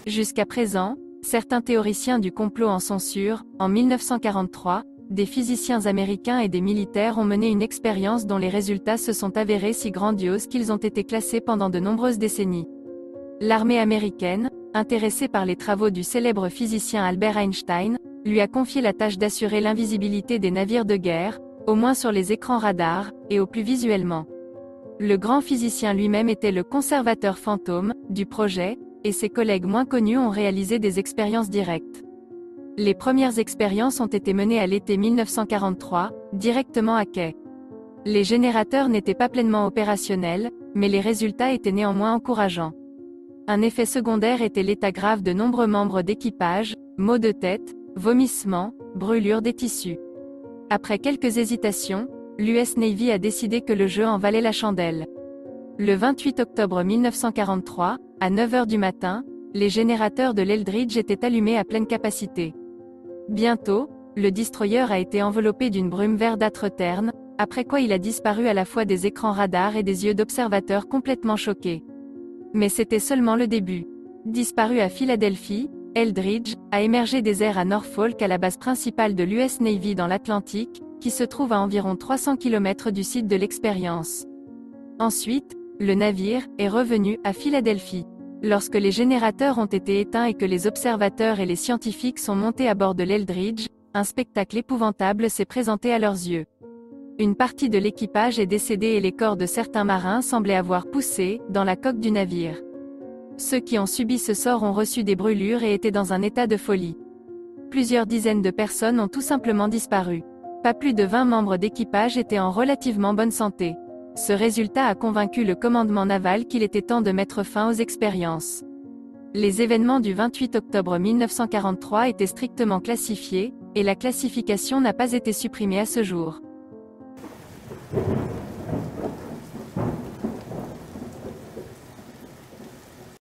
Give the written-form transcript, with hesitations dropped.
Jusqu'à présent, certains théoriciens du complot en sont sûrs. En 1943, des physiciens américains et des militaires ont mené une expérience dont les résultats se sont avérés si grandioses qu'ils ont été classés pendant de nombreuses décennies. L'armée américaine, intéressée par les travaux du célèbre physicien Albert Einstein, lui a confié la tâche d'assurer l'invisibilité des navires de guerre, au moins sur les écrans radars, et au plus visuellement. Le grand physicien lui-même était le conservateur fantôme du projet, et ses collègues moins connus ont réalisé des expériences directes. Les premières expériences ont été menées à l'été 1943, directement à quai. Les générateurs n'étaient pas pleinement opérationnels, mais les résultats étaient néanmoins encourageants. Un effet secondaire était l'état grave de nombreux membres d'équipage, maux de tête, vomissements, brûlures des tissus. Après quelques hésitations, l'US Navy a décidé que le jeu en valait la chandelle. Le 28 octobre 1943, à 9 h du matin, les générateurs de l'Eldridge étaient allumés à pleine capacité. Bientôt, le destroyer a été enveloppé d'une brume verdâtre terne, après quoi il a disparu à la fois des écrans radars et des yeux d'observateurs complètement choqués. Mais c'était seulement le début. Disparu à Philadelphie, Eldridge a émergé des airs à Norfolk à la base principale de l'US Navy dans l'Atlantique, qui se trouve à environ 300 km du site de l'expérience. Ensuite, le navire est revenu à Philadelphie. Lorsque les générateurs ont été éteints et que les observateurs et les scientifiques sont montés à bord de l'Eldridge, un spectacle épouvantable s'est présenté à leurs yeux. Une partie de l'équipage est décédée et les corps de certains marins semblaient avoir poussé dans la coque du navire. Ceux qui ont subi ce sort ont reçu des brûlures et étaient dans un état de folie. Plusieurs dizaines de personnes ont tout simplement disparu. Pas plus de 20 membres d'équipage étaient en relativement bonne santé. Ce résultat a convaincu le commandement naval qu'il était temps de mettre fin aux expériences. Les événements du 28 octobre 1943 étaient strictement classifiés, et la classification n'a pas été supprimée à ce jour.